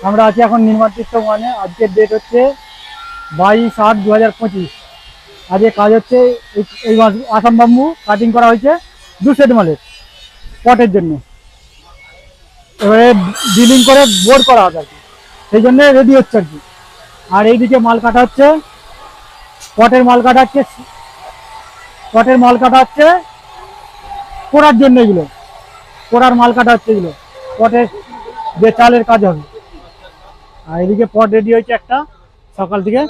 আমরা আছি এখন নির্মাতৃত্ব মানে আজকের ডেট হচ্ছে 22/8/2025। আজকে কাজ হচ্ছে এই মাছ আসাম বাম্বু কাটিং করা হয়েছে 2 সেট মালের পটের জন্য। এবারে ডিলিং করে বোর্ড করা হবে আর কি, সেই জন্য রেডি হচ্ছে আর কি। আর এইদিকে মাল কাটা হচ্ছে, পটের মাল কাটা হচ্ছে কোড়ার জন্য। এগুলো কোড়ার মাল কাটা হচ্ছে, এগুলো পটের যে চালের কাজ হবে। আর এদিকে পট রেডি হয়েছে একটা সকাল থেকে।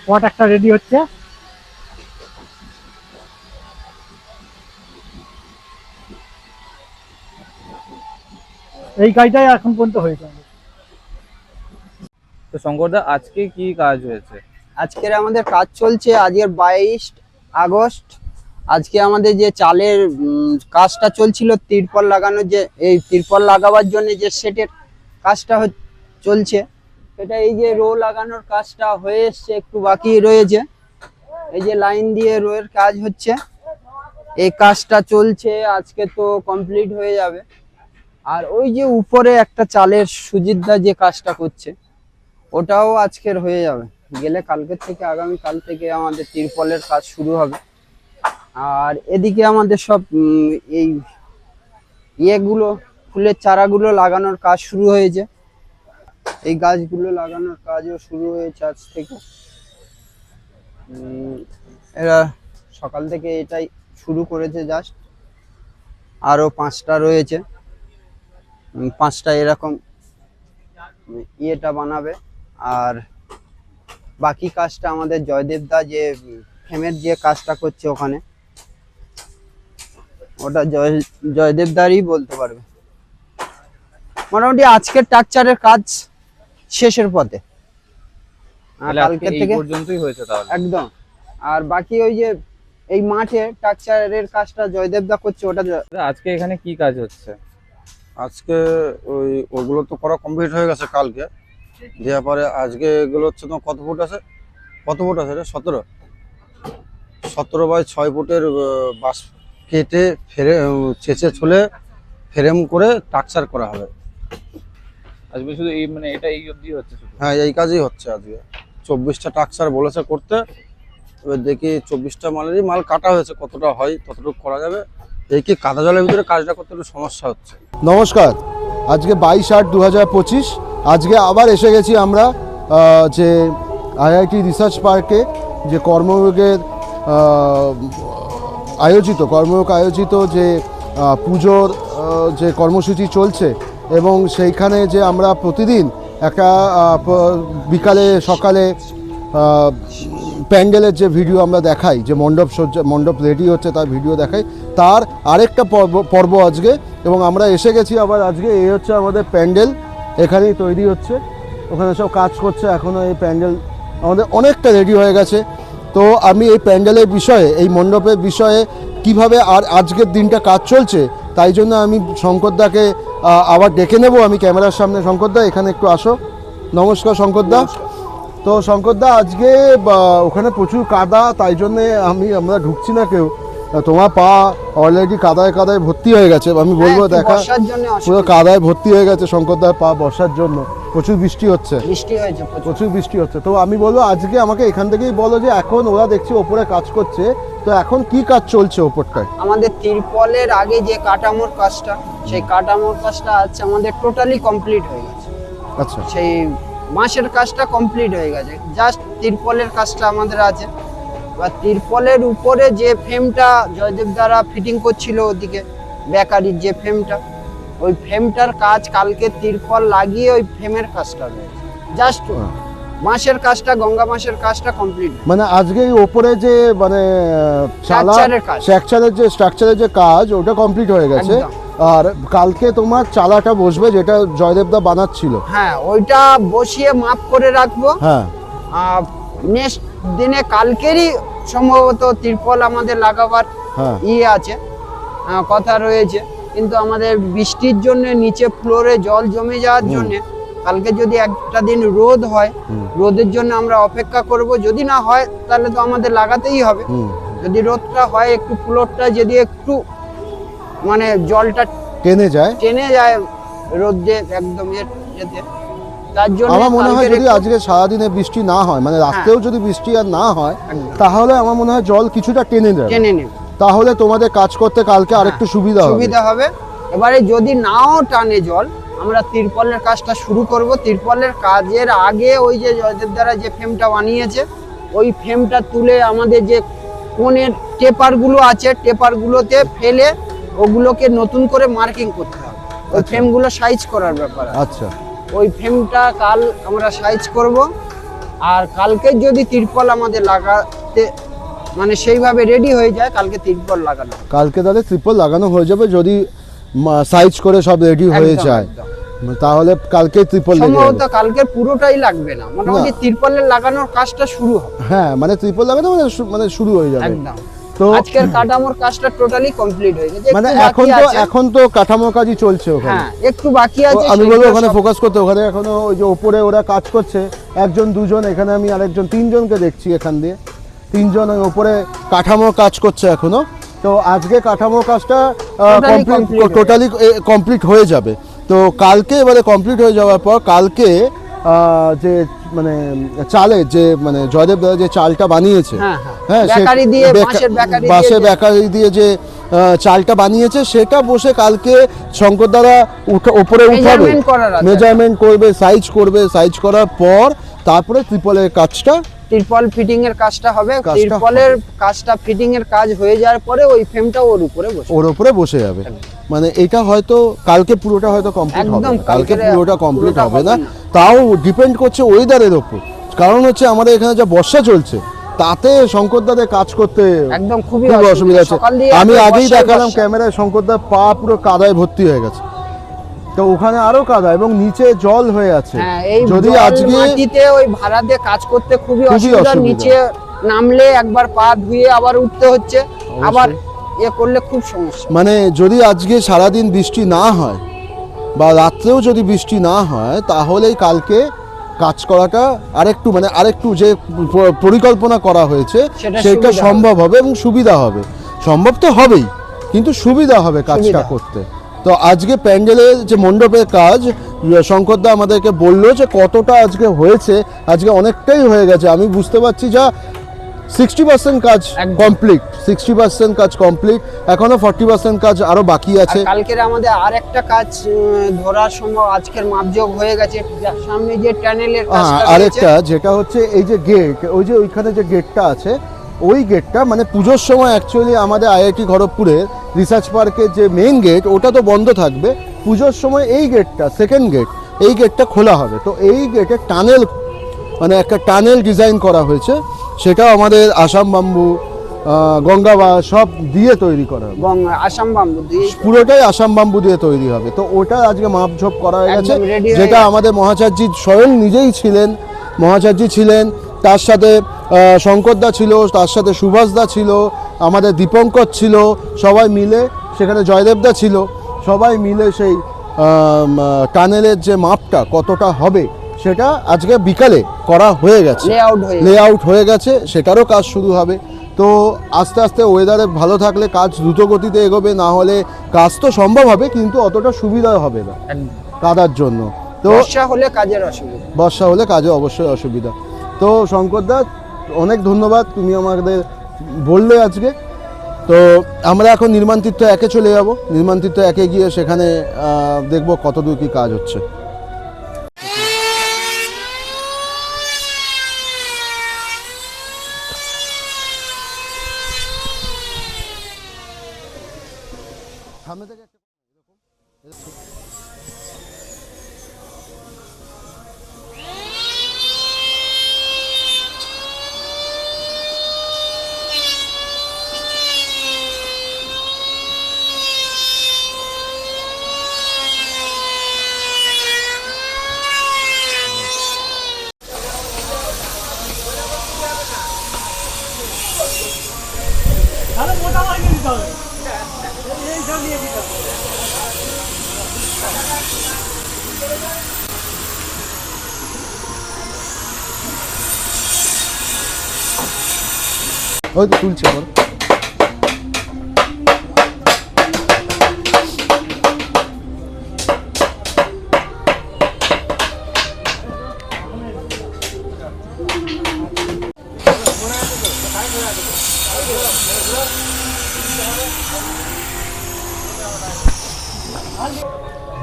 পট একটা রেডি হচ্ছে। এই কাজটাই এখন পর্যন্ত হয়েছে। তো শঙ্করদা, আজকে কি কাজ হয়েছে? আজকের আমাদের কাজ চলছে, আজকের 22 আগস্ট। আজকে আমাদের যে চালের কাজটা চলছিল, তিরপল লাগানোর, যে এই তিরপল লাগাবার জন্য যে সেটের কাজটা চলছে, সেটা এই যে রো লাগানোর কাজটা হয়ে এসছে, একটু বাকি রয়েছে। এই যে লাইন দিয়ে রোয়ের কাজ হচ্ছে, এই কাজটা চলছে, আজকে তো কমপ্লিট হয়ে যাবে। আর ওই যে উপরে একটা চালের সুজিতদা যে কাজটা করছে, ওটাও আজকের হয়ে যাবে। গেলে কালকের থেকে, আগামী কাল থেকে আমাদের তিরপলের কাজ শুরু হবে। আর এদিকে আমাদের সব এই ইয়েগুলো, ফুলের চারাগুলো লাগানোর কাজ শুরু হয়েছে। এই গাছগুলো লাগানোর কাজও শুরু হয়েছে আজ থেকে। এরা সকাল থেকে এটাই শুরু করেছে জাস্ট। আরো 5টা রয়েছে, 5টা এরকম ইয়েটা বানাবে। আর বাকি কাজটা আমাদের জয়দেবদা যে ফ্রেমের যে কাজটা করছে ওখানে, ওটা জয়দেবদারই বলতে পারবে। মোটামুটি আজকের স্ট্রাকচারের কাজ শেষের পথে, কালকে থেকে পর্যন্তই হয়েছে তাহলে একদম। আর বাকি ওই যে এই মাঠে স্ট্রাকচারের কাজটা জয়দেবদা করছে, ওটা। আজকে এখানে কি কাজ হচ্ছে? আজকে ওগুলো তো করা কমপ্লিট হয়ে গেছে কালকে, দেওয়ার পরে আজকে এগুলো হচ্ছে তোমার কত ফুট আছে রে? 17 বাই 6 ফুটের বাঁশ কেটে চেঁচে ছুলে ফ্রেম করে স্ট্রাকচার করা হবে। আজকে শুধু এই মানে এটা এই অবধি হচ্ছে শুধু? হ্যাঁ, এই কাজই হচ্ছে আজকে। 24টা স্ট্রাকচার বলেছে করতে। এবার দেখি 24টা মালেরই মাল কাটা হয়েছে, কতটা হয় ততটুকু করা যাবে। এই কি কাদা জলের ভিতরে কাজটা করতে একটু সমস্যা হচ্ছে। নমস্কার, আজকে 22/8/2025। আজকে আবার এসে গেছি আমরা যে আইআইটি রিসার্চ পার্কে, যে কর্মযোগের আয়োজিত যে পুজোর যে কর্মসূচি চলছে, এবং সেইখানে যে আমরা প্রতিদিন একটা বিকালে সকালে প্যান্ডেলের যে ভিডিও আমরা দেখাই, যে মণ্ডপ রেডি হচ্ছে তার ভিডিও দেখাই, তার আরেকটা পর্ব আজকে। এবং আমরা এসে গেছি আবার আজকে। এই হচ্ছে আমাদের প্যান্ডেল, এখানেই তৈরি হচ্ছে, ওখানে সব কাজ করছে এখনও। এই প্যান্ডেল আমাদের অনেকটা রেডি হয়ে গেছে। তো আমি এই প্যান্ডেলের বিষয়ে, এই মণ্ডপের বিষয়ে কিভাবে আর আজকের দিনটা কাজ চলছে, তাই জন্য আমি শঙ্করদাকে আবার ডেকে নেব আমি ক্যামেরার সামনে। শঙ্করদা, এখানে একটু আসো। নমস্কার শঙ্করদা। তো শঙ্করদা, আজকে ওখানে প্রচুর কাদা, তাই জন্যে আমরা ঢুকছি না কেউ। তোমার পা অলরেডি কাদায় ভর্তি হয়ে গেছে, আমি বলবো দেখা, পুরো কাদায় ভর্তি হয়ে গেছে শঙ্করদার পা, বর্ষার জন্য। প্রচুর বৃষ্টি হচ্ছে, প্রচুর বৃষ্টি হচ্ছে। তো আমি বলবো আজকে আমাকে এখান থেকেই বলো যে এখন ওরা দেখছি ওপরে কাজ করছে, তো এখন কি কাজ চলছে ওপরটায়? আমাদের তিরপলের আগে যে কাঠামোর কাজটা, সেই কাঠামোর কাজটা আছে আমাদের টোটালি কমপ্লিট হয়ে গেছে। আচ্ছা, সেই মাসের কাজটা কমপ্লিট হয়ে গেছে, জাস্ট তিরপলের কাজটা আমাদের আছে। এবার তিরপলের উপরে যে ফ্রেমটা জয়দেব দ্বারা ফিটিং করছিল, ওদিকে বেকারির যে ফ্রেমটা, ওই ফ্রেমটার কাজ কালকে তিরপল লাগিয়ে ওই ফ্রেমের কাজটা রয়েছে। জাস্ট মাসের কাজটা, গঙ্গা মাসের কাজটা কমপ্লিট। মানে আজকে ওপরে যে মানে স্ট্রাকচারের যে কাজ, ওটা কমপ্লিট হয়ে গেছে। আর কালকে তোমার চালাটা বসবে, যেটা জয়দেবদা বানাচ্ছিল। হ্যাঁ, ওইটা বসিয়ে মাপ করে রাখবো। হ্যাঁ, নেক্সট দিনে কালকেরই সম্ভবত তিরপল আমাদের লাগাবার আছে, কথা রয়েছে। কিন্তু আমাদের বৃষ্টির জন্য নিচে ফ্লোরে জল জমে যাওয়ার জন্য কালকে যদি একটা দিন রোদ হয়, রোদের জন্য আমরা অপেক্ষা করব, যদি না হয় তাহলে তো আমাদের লাগাতেই হবে। যদি রোদটা হয়, একটু ফ্লোরটা যদি একটু মানে জলটা টেনে যায়। রোদ দিয়ে একদম যেতে, তার জন্য আমার মনে হয় কালকের যদি একটু- আজকে সারাদিনে বৃষ্টি না হয়, মানে রাত্রেও যদি বৃষ্টি আর না হয়, একদম। তাহলে আমার মনে হয় জল কিছুটা টেনে যাবে, টেনে নেবে, তাহলে তোমাদের কাজ করতে কালকে আরেকটু সুবিধা হবে। সুবিধা হবে। এবারে যদি নাও টানে জল, আমরা তিরপলের কাজটা শুরু করব। তিরপলের কাজের আগে ওই যে জয়দেব দ্বারা যে ফ্রেমটা বানিয়েছে, ওই ফ্রেমটা তুলে আমাদের যে কোণের টেপারগুলো আছে, টেপারগুলোতে ফেলে ওগুলোকে নতুন করে মার্কিং করতে হবে। ওই ফ্রেমগুলো সাইজ করার ব্যাপার আছে। আচ্ছা, ওই ফ্রেমটা কাল আমরা সাইজ করব। আর কালকে যদি তিরপল আমাদের লাগাতে মানে সেইভাবে রেডি হয়ে যায়, কালকে তিরপল লাগানো হবে। কালকে তাহলে ট্রিপল লাগানো হয়ে যাবে যদি সাইজ করে সব রেডি হয়ে একদম, যায়, একদম। তাহলে কালকে ট্রিপল লেগে সম্ভবত যাবে। কালকে পুরোটাই লাগবে না, মোটামুটি তিরপলের লাগানোর কাজটা শুরু হবে। হ্যাঁ, মানে ট্রিপল লাগানো মানে শুরু হয়ে যাবে। একদম। তো আজকের কাঠামোর কাজটা টোটালি কমপ্লিট হয়ে গেছে, মানে একটু বাকি আছে। এখন তো কাঠামো কাজই চলছে ওখানে। হ্যাঁ, একটু বাকি আছে। আমি বলবো সেগুলো ওখানে সব- ফোকাস করতে, ওখানে এখনো ওই যে ওপরে ওরা কাজ করছে, একজন দুজন, এখানে আমি আরেকজন তিনজনকে দেখছি এখান দিয়ে, তিনজন ওই ওপরে কাঠামো কাজ করছে এখনো। তো আজকে কাঠামো কাজটা টোটালি কমপ্লিট হয়ে যাবে। তো কালকে এবারে কমপ্লিট হয়ে যাওয়ার পর কালকে যে মানে চালে যে মানে জয়দেব দাদা যে চালটা বানিয়েছে, হ্যাঁ, হ্যাঁ, বেকারি দিয়ে, বাঁশের বেকারি দিয়ে বাঁশের যে- বেকারি দিয়ে যে চালটা বানিয়েছে, সেটা বসে কালকে শঙ্কর দাদা ওপরে উঠাবে, Measurement করার আছে। মেজারমেন্ট করবে, সাইজ করার পর তারপরে ত্রিপলের কাজটা তিরপল ফিটিং এর কাজটা হবে। কাজটা তিরপলের কাজটা ফিটিং এর কাজ হয়ে যাওয়ার পরে ওই ফ্রেমটা ওর উপরে বসে। ওর উপরে বসে যাবে। মানে এটা হয়তো কালকে পুরোটা হয়তো কমপ্লিট হবে একদম, না, কালকে কালকের পুরোটা কমপ্লিট পুরোটা হবে হবে না। না। তাও ডিপেন্ড করছে ওয়েদারের ওপর, কারণ হচ্ছে আমাদের এখানে যা বর্ষা চলছে, তাতে শঙ্করদাদের কাজ করতে একদম খুবই খুব অসুবিধা আছে। সকাল দিয়ে আমি একদম আগেই বর্ষায় দেখালাম বর্ষা। ক্যামেরায়, শঙ্করদার পা পুরো কাদায় ভর্তি হয়ে গেছে, তো ওখানে আরো কাদা এবং নিচে জল হয়ে আছে। হ্যাঁ, এই যদি জল আজকে মাটিতে ওই ভাড়া দিয়ে কাজ করতে খুবই খুবই অসুবিধা। অসুবিধা। নিচে নামলে একবার পা ধুয়ে আবার উঠতে হচ্ছে, আবার করলে খুব সমস্যা। মানে যদি আজকে সারাদিন বৃষ্টি না হয় বা রাত্রেও যদি বৃষ্টি না হয়, তাহলেই কালকে কাজ করাটা আরেকটু যে পরিকল্পনা করা হয়েছে সেটা সেটা সুবিধা সম্ভব হবে এবং সুবিধা হবে। সম্ভব তো হবেই, কিন্তু সুবিধা হবে কাজটা সুবিধা। করতে। তো আজকে প্যান্ডেলের যে মণ্ডপের কাজ, শঙ্করদা আমাদেরকে বললো যে কতটা আজকে হয়েছে, আজকে অনেকটাই হয়ে গেছে। আমি বুঝতে পারছি যা 60% কাজ একদম। কমপ্লিট, 60% কাজ কমপ্লিট, এখনো 40% কাজ আরো বাকি আর আছে। কালকের আমাদের আর একটা কাজ ধরার সময় আজকের মাপযোগ হয়ে গেছে। সামনে যে টানেলের কাজটা রয়েছে, আরেকটা যেটা হচ্ছে এই যে গেট, ওই যে ওইখানে যে গেটটা আছে, ওই গেটটা মানে পুজোর সময় অ্যাকচুয়ালি আমাদের আইআইটি খড়গপুরের রিসার্চ পার্কের যে মেইন গেট, ওটা তো বন্ধ থাকবে। পুজোর সময় এই গেটটা, সেকেন্ড গেট, এই গেটটা খোলা হবে। তো এই গেটে টানেল, মানে একটা টানেল ডিজাইন করা হয়েছে, সেটাও আমাদের আসাম বাম্বু, গঙ্গাবা সব দিয়ে তৈরি করা হবে। আসাম বাম্বু দিয়ে পুরোটাই আসাম বাম্বু দিয়ে তৈরি হবে। তো ওটা আজকে মাপঝোপ করা হয়ে গেছে, একদম ready হয়ে যেটা গেছে। আমাদের মহাচার্য স্বয়ং নিজেই ছিলেন, মহাচার্য ছিলেন, তার সাথে শঙ্করদা ছিল, তার সাথে সুভাষদা ছিল, আমাদের দীপঙ্কর ছিল, সবাই মিলে, সেখানে জয়দেবদা ছিল, সবাই মিলে সেই টানেলের যে মাপটা কতটা হবে সেটা আজকে বিকালে করা হয়ে গেছে, লেআউট হয়ে গেছে, সেটারও কাজ শুরু হবে। তো আস্তে আস্তে ওয়েদারে ভালো থাকলে কাজ দ্রুত গতিতে এগোবে, না হলে কাজ তো সম্ভব হবে কিন্তু অতটা সুবিধা হবে না কাদার জন্য। তো বর্ষা হলে কাজের অসুবিধা, বর্ষা হলে কাজে অবশ্যই অসুবিধা। তো শঙ্করদা অনেক ধন্যবাদ, তুমি আমাদের বললে আজকে। তো আমরা এখন নির্মাণ তীর্থ 1-এ চলে যাব। নির্মাণ তীর্থ 1-এ গিয়ে সেখানে দেখব কতদূর কি কাজ হচ্ছে। সামনে থেকে ওই তো তুলছে বল।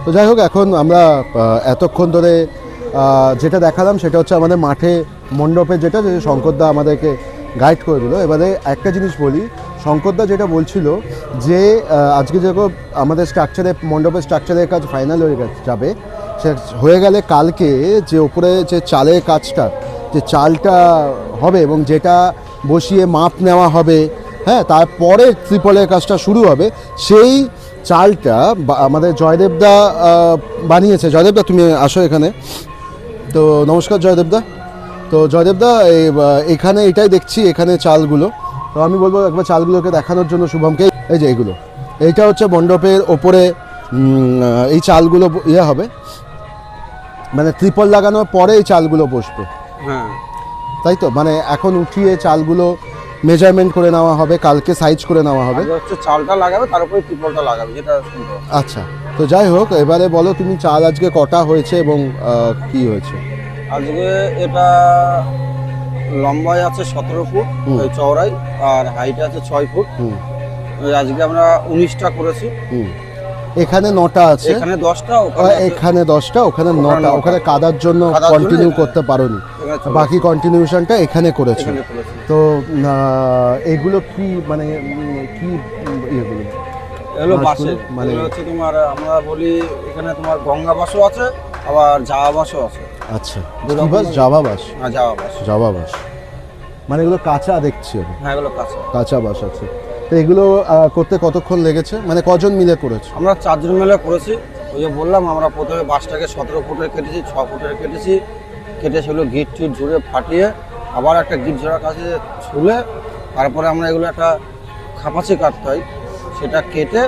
তো যাই হোক, এখন আমরা এতক্ষণ ধরে যেটা দেখালাম সেটা হচ্ছে আমাদের মাঠে মণ্ডপে যেটা যে শঙ্করদা আমাদেরকে গাইড করে দিল। এবারে একটা জিনিস বলি, শঙ্করদা যেটা বলছিল যে আজকে যেরকম আমাদের স্ট্রাকচারে মণ্ডপের স্ট্রাকচারের কাজ ফাইনাল হয়ে যাবে, সে হয়ে গেলে কালকে যে ওপরে যে চালের কাজটা, যে চালটা হবে এবং যেটা বসিয়ে মাপ নেওয়া হবে, হ্যাঁ, তারপরে ত্রিপলের কাজটা শুরু হবে। সেই চালটা আমাদের জয়দেবদা বানিয়েছে। জয়দেবদা তুমি আসো এখানে। তো নমস্কার জয়দেবদা। তো জয়দেবদা এখানে এটাই দেখছি, এখানে চালগুলো। তো আমি বলবো একবার চালগুলোকে দেখানোর জন্য শুভমকে। এই যে এইগুলো, এইটা হচ্ছে মণ্ডপের ওপরে এই চালগুলো ইয়ে হবে, মানে ত্রিপল লাগানোর পরে এই চালগুলো বসবে, হ্যাঁ তাই তো? মানে এখন উঠিয়ে চালগুলো মেজারমেন্ট করে নেওয়া হবে, কালকে সাইজ করে নেওয়া হবে। আগে হচ্ছে চালটা লাগাবে, তারপরে ত্রিপলটা লাগাবে, যেটা সুন্দর। আচ্ছা, তো যাই হোক, এবারে বলো তুমি চাল আজকে কটা হয়েছে এবং কি হয়েছে? আজকে এটা লম্বায় আছে 17 ফুট, হুম। এই চওড়াই, আর হাইটে আছে 6 ফুট। হুম আজকে আমরা 19টা করেছি। হুম। এখানে 9টা আছে, এখানে 10টা, ওখানে আছে- এখানে 10টা, ওখানে 9টা। ওখানে ওখানে কাদার জন্য কাদার জন্য কন্টিনিউ এখানে- করতে পারোনি, এখানে চলে বাকি কন্টিনিউশনটা এখানে করেছো। এখানে করেছি। তো এগুলো কি মানে কি এগুলো? এগুলো মাছগুলো বাসের, মানে- এগুলো হচ্ছে তোমার, আমরা বলি এখানে তোমার গঙ্গা বাসও আছে, আবার জাওয়া বাসও আছে। আচ্ছা, দু কি বাস? রকমের- জাভা বাস। হ্যাঁ, জাওয়া বাস। জাভা বাস মানে এগুলো কাঁচা দেখছি আমি, হ্যাঁ, এগুলো কাছে। কাঁচা বাস আছে। তো এগুলো করতে কতক্ষণ লেগেছে, মানে কজন মিলে করেছো? আমরা 4 জন মিলে করেছি। ওই যে বললাম, আমরা প্রথমে বাসটাকে 17 ফুটের কেটেছি, 6 ফুটের কেটেছি, কেটে সেগুলো গিট টিট ঝুড়ে ফাটিয়ে আবার একটা গিট ঝোড়ার কাছে ছুলে, তারপরে আমরা এগুলো একটা খাপাচি কাটতে হয়, সেটা কেটে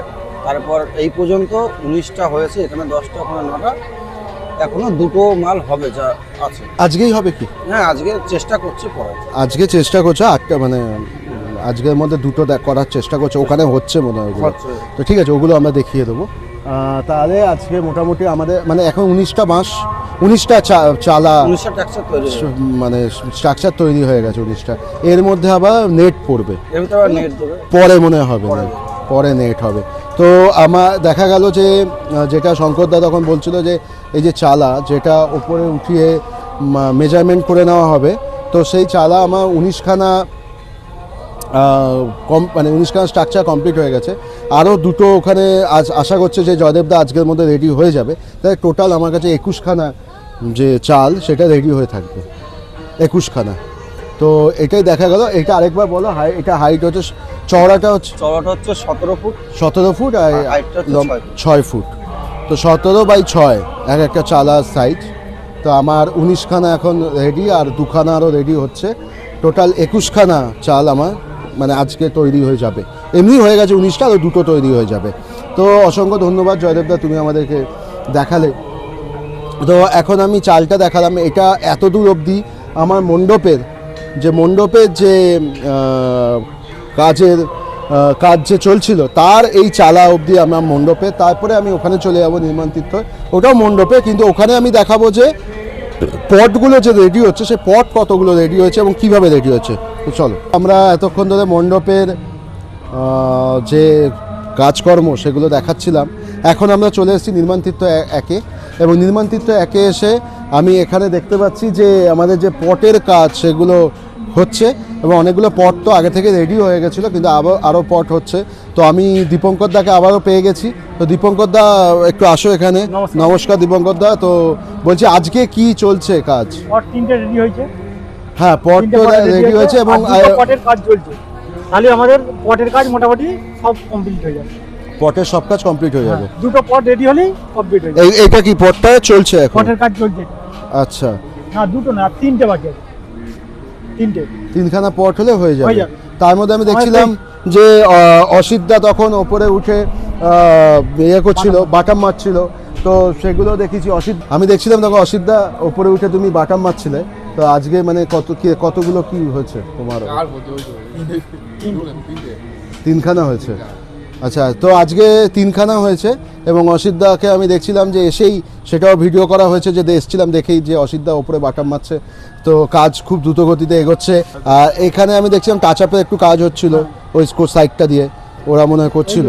তারপর এই পর্যন্ত 19টা হয়েছে। এখানে 10টা, ওখানে 9টা, এখনো 2টো মাল হবে যা আছে। আজকেই হবে কি? হ্যাঁ, আজকে চেষ্টা করছি পরে। আজকে চেষ্টা করছো 8টা, মানে আজকের মধ্যে 2টো করার চেষ্টা করছো, ওখানে হচ্ছে মনে হয় ওগুলো। হচ্ছে। তো ঠিক আছে, ওগুলো আমরা দেখিয়ে দেবো। তাহলে আজকে মোটামুটি আমাদের মানে এখন 19টা বাঁশ, 19টা চালা 19টা ট্যাক্সার তৈরি হয়েছে। মানে স্ট্রাকচার তৈরি হয়ে গেছে 19টা। এর মধ্যে আবার নেট পড়বে, এর ভিতরে আবার নেট দেবে। পরে মনে হবে নেট, পরে নেট হবে। তো আমার দেখা গেল যে যেটা শঙ্করদা তখন বলছিল যে এই যে চালা যেটা ওপরে উঠিয়ে মেজারমেন্ট করে নেওয়া হবে, তো সেই চালা আমার 19খানা মানে 19খানা স্ট্রাকচার কমপ্লিট হয়ে গেছে। আরও 2টো ওখানে আশা করছে যে জয়দেবদা আজকের মধ্যে রেডি হয়ে যাবে। তাই টোটাল আমার কাছে 21খানা যে চাল সেটা রেডি হয়ে থাকবে, 21খানা। তো এটাই দেখা গেল। এটা আরেকবার বলো, এটা হাইট হচ্ছে, চওড়াটা হচ্ছে চওড়াটা হচ্ছে 17 ফুট, 17 ফুট আর হাইটটা হচ্ছে 6 ফুট। 6 ফুট। তো 17/6 এক একটা চালার সাইজ। তো আমার 19খানা এখন রেডি, আর 2খানা আরও রেডি হচ্ছে। টোটাল 21খানা চাল আমার মানে আজকে তৈরি হয়ে যাবে। এমনি হয়ে গেছে 19টা, আরও 2টো তৈরি হয়ে যাবে। তো অসংখ্য ধন্যবাদ জয়দেবদা, তুমি আমাদেরকে দেখালে। তো এখন আমি চালটা দেখালাম, এটা এত দূর অবধি আমার মণ্ডপের যে কাজ যে চলছিল তার এই চালা অবধি আমার মণ্ডপে। তারপরে আমি ওখানে চলে যাবো নির্মাণ তীর্থ, ওটাও মণ্ডপে, কিন্তু ওখানে আমি দেখাবো যে পটগুলো যে রেডি হচ্ছে, সে পট কতগুলো রেডি হয়েছে এবং কিভাবে রেডি হচ্ছে। তো চলো, আমরা এতক্ষণ ধরে মণ্ডপের যে কাজকর্ম সেগুলো দেখাচ্ছিলাম। এখন আমরা চলে এসেছি নির্মাণ তীর্থ 1-এ, এবং নির্মাণ তীর্থ 1-এ এসে আমি এখানে দেখতে পাচ্ছি যে আমাদের যে পটের কাজ সেগুলো হচ্ছে, এবং অনেকগুলো পট তো আগে থেকে রেডি হয়ে গেছিলো, কিন্তু আরও পট হচ্ছে। তো আমি দীপঙ্কর দাকে আবারও পেয়ে গেছি। তো দীপঙ্কর দা একটু আসো এখানে। নমস্কার দীপঙ্কর দা। তো বলছি আজকে কি চলছে কাজ? পট 3টে রেডি হয়েছে। হ্যাঁ, পট তো রেডি হয়েছে এবং পটের কাজ চলছে। তাহলে আমাদের পটের কাজ মোটামুটি সব কমপ্লিট হয়ে যাবে। পটের সব কাজ কমপ্লিট হয়ে যাবে। 2টো পট রেডি হলেই কমপ্লিট হয়ে যাবে। এটা কি পটটা চলছে এখন? পটের কাজ চলছে। আচ্ছা, না 2টো না, 3টে বাকি আছে। 3টে 3খানা পট হলে হয়ে হয়ে যাবে। যাবে। তার মধ্যে আমি দেখছিলাম যে অসিতদা তখন ওপরে উঠে ইয়ে করছিল, বাটাম মারছিল। তো সেগুলো দেখেছি আমি দেখছিলাম তখন অসিতদা ওপরে উঠে তুমি বাটাম মারছিলে। তো আজকে মানে কতগুলো কি হয়েছে তোমার? তিনখানা হয়েছে। আচ্ছা, তো আজকে তিনখানা হয়েছে এবং অসিতদাকে আমি দেখছিলাম যে এসেই সেটাও ভিডিও করা হয়েছে, যে এসেছিলাম দেখেই যে অসিতদা ওপরে বাটাম মারছে। তো কাজ খুব দ্রুত গতিতে এগোচ্ছে। আর এখানে আমি দেখছিলাম টাচ আপে একটু কাজ হচ্ছিল ওই সাইডটা দিয়ে, ওরা মনে হয় করছিল।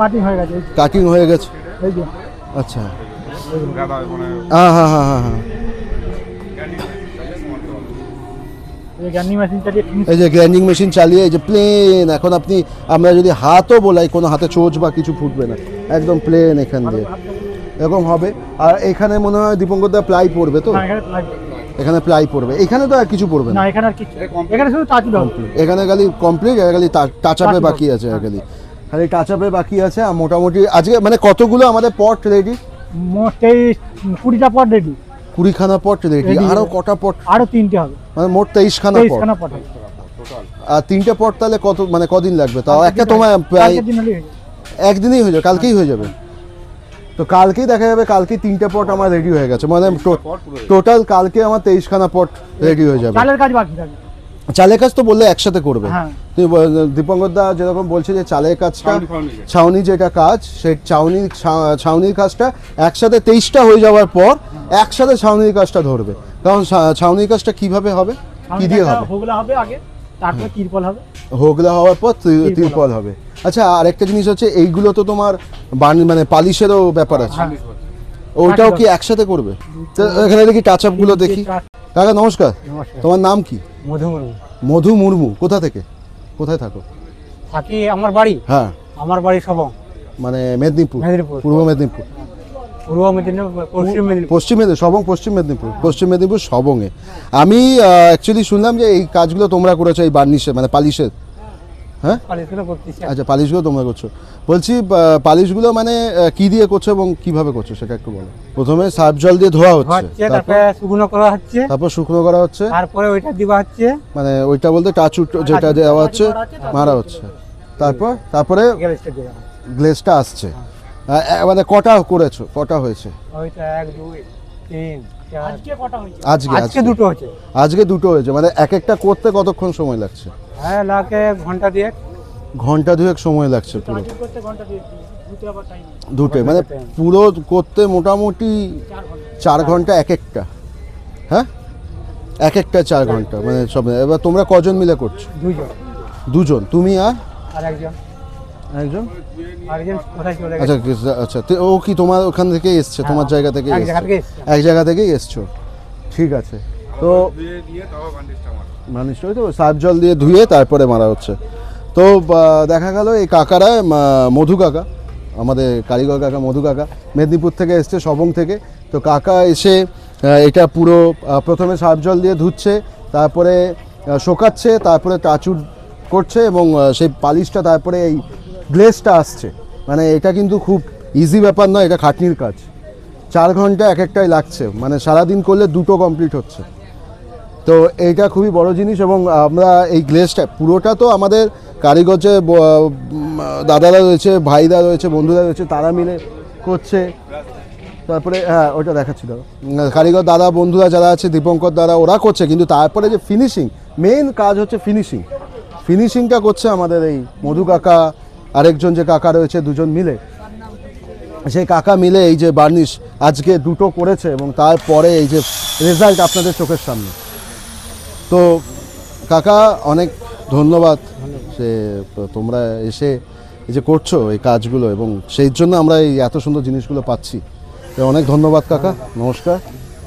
কাটিং হয়ে গেছে, কাটিং হয়ে গেছে। এই যে আচ্ছা, হ্যাঁ হ্যাঁ হ্যাঁ হ্যাঁ হ্যাঁ, এই গ্যান্ডিং মেশিন চালিয়ে এই যে গ্রাইন্ডিং মেশিন চালিয়ে এই যে প্লেন, এখন আপনি আমরা যদি হাতও বোলাই কোনো হাতে চোচ বা কিছু ফুটবে না, একদম প্লেন এখান দিয়ে এরকম হবে। আর এখানে মনে হয় দীপঙ্করদা প্লাই পড়বে তো, এখানে প্লাই পড়বে, এখানে তো আর কিছু পড়বে না, না, এখানে আর কিছু, এখানে শুধু টাচ দাও। এখানে খালি কমপ্লিট, খালি টাচ আপে বাকি আছে, খালি টাচ আপে বাকি আছে। আর মোটামুটি আজকে মানে কতগুলো আমাদের পট রেডি? মোট 20টা পট রেডি, 20খানা পট রেডি। আরো কটা পট? আরো 3টে হবে, মানে মোট 23খানা পট। 23খানা পট হবে। আর 3টে পট তাহলে কত মানে কদিন লাগবে? তাও একটা তোমার প্রায় কালকের দিন হলেই হয়ে যাবে। একদিনেই হয়ে যাবে, কালকেই হয়ে যাবে। তো কালকেই দেখা যাবে, কালকেই 3টে পট আমার রেডি হয়ে গেছে, মানে টোটাল কালকে আমার 23খানা পট রেডি হয়ে যাবে। চালের কাজ বাকি থাকবে। চালের কাজ তো বললে একসাথে করবে। হ্যাঁ, তুমি দীপঙ্করদা যেরকম বলছে যে চালের কাজটা, ছাউনি যেটা কাজ, সেই ছাউনির কাজটা একসাথে 23টা হয়ে যাওয়ার পর একসাথে ছাউনির কাজটা ধরবে। কারণ ছাউনির কাজটা কিভাবে হবে, কি দিয়ে হবে? হোগলা হবে আগে, তারপরে তিরপল হবে, হোগলা হওয়ার পর তিরপল হবে। আচ্ছা, আরেকটা জিনিস হচ্ছে এইগুলো তো তোমার মানে পালিশেরও ব্যাপার আছে, ওইটাও কি একসাথে করবে? তো এখানে দেখি টাচ আপ গুলো দেখি। কাকা নমস্কার, তোমার নাম কি? মধু মুর্মু। মধু মুর্মু। কোথা থেকে, কোথায় থাকো? থাকি আমার বাড়ি, হ্যাঁ, আমার বাড়ি সবং, মানে মেদিনীপুর, মেদিনীপুর। পূর্ব মেদিনীপুর, পূর্ব মেদিনীপুর, পশ্চিম মেদিনীপুর। পশ্চিম মেদিনীপুর, সবং পশ্চিম মেদিনীপুর, পশ্চিম মেদিনীপুর সবংয়ে। আমি অ্যাকচুয়ালি শুনলাম যে এই কাজগুলো তোমরা করেছো, এই বার্নিশের মানে পালিশের। হ্যাঁ, পালিশগুলো করতেছি। আচ্ছা, পালিশগুলো তোমরা করছো। বলছি পালিশগুলো মানে কি দিয়ে করছো এবং কিভাবে করছো সেটা একটু বলো। প্রথমে সার্ফ জল দিয়ে ধোয়া হচ্ছে, হচ্ছে, তারপরে শুকনো করা হচ্ছে, তারপর শুকনো করা হচ্ছে, তারপরে ওইটা দিবা হচ্ছে, মানে ওইটা বলতে টাচুট যেটা দেওয়া হচ্ছে মারা হচ্ছে, তারপরে গ্যাসটা দিবা। গ্লেজটা আসছে। মানে কটা করেছো, কটা হয়েছে? ওইটা 1 2 3 4। আজকে কটা হয়েছে? আজকে দুটো হচ্ছে। আজকে দুটো হয়েছে। মানে এক একটা করতে কতক্ষণ সময় লাগছে? হ্যাঁ, লাগে ঘন্টা দিয়ে। ঘন্টা দুয়েক সময় লাগছে পুরো কাজ করতে ঘন্টা দিয়ে, দুটো আবার টাইম দুটো, মানে পুরো করতে মোটামুটি 4 ঘন্টা এক একটা। হ্যাঁ, এক একটা 4 ঘন্টা, মানে সব। এবার তোমরা কজন মিলে করছো? দুজন, তুমি আর একজন একজন। কোথায় চলে গেছে? আচ্ছা আচ্ছা, ও কি তোমার ওখান থেকে এসছে, তোমার জায়গা থেকে এক জায়গা থেকে এসছে? এক জায়গা থেকেই এসছো, ঠিক আছে। তো মানুষ তো সার্ফ জল দিয়ে ধুয়ে তারপরে মারা হচ্ছে। তো দেখা গেল এই কাকারা, মধু কাকা, আমাদের কারিগর কাকা মধু কাকা মেদিনীপুর থেকে এসছে, সবং থেকে। তো কাকা এসে এটা পুরো প্রথমে সার্ফ জল দিয়ে ধুচ্ছে, তারপরে শোকাচ্ছে, তারপরে টাচুর করছে এবং সেই পালিশটা, তারপরে এই গ্লেজটা আসছে। মানে এটা কিন্তু খুব ইজি ব্যাপার নয়, এটা খাটনির কাজ। 4 ঘন্টা এক একটাই লাগছে, মানে সারাদিন করলে দুটো কমপ্লিট হচ্ছে। তো এইটা খুবই বড় জিনিস। এবং আমরা এই গ্লেজটা পুরোটা তো আমাদের কারিগর যে দাদারা রয়েছে, ভাইরা রয়েছে, বন্ধুরা রয়েছে, তারা মিলে করছে। তারপরে হ্যাঁ, ওইটা দেখাচ্ছিল কারিগর দাদা বন্ধুরা যারা আছে, দীপঙ্কর দাদা, ওরা করছে। কিন্তু তারপরে যে ফিনিশিং, মেইন কাজ হচ্ছে ফিনিশিংটা করছে আমাদের এই মধু কাকা, আরেকজন যে কাকা রয়েছে, দুজন মিলে, সেই কাকা মিলে এই যে বার্নিশ আজকে দুটো করেছে এবং তারপরে এই যে রেজাল্ট আপনাদের চোখের সামনে। তো কাকা অনেক ধন্যবাদ যে তোমরা এসে এই যে করছো এই কাজগুলো, এবং সেই জন্য আমরা এই এত সুন্দর জিনিসগুলো পাচ্ছি। তো অনেক ধন্যবাদ কাকা, নমস্কার।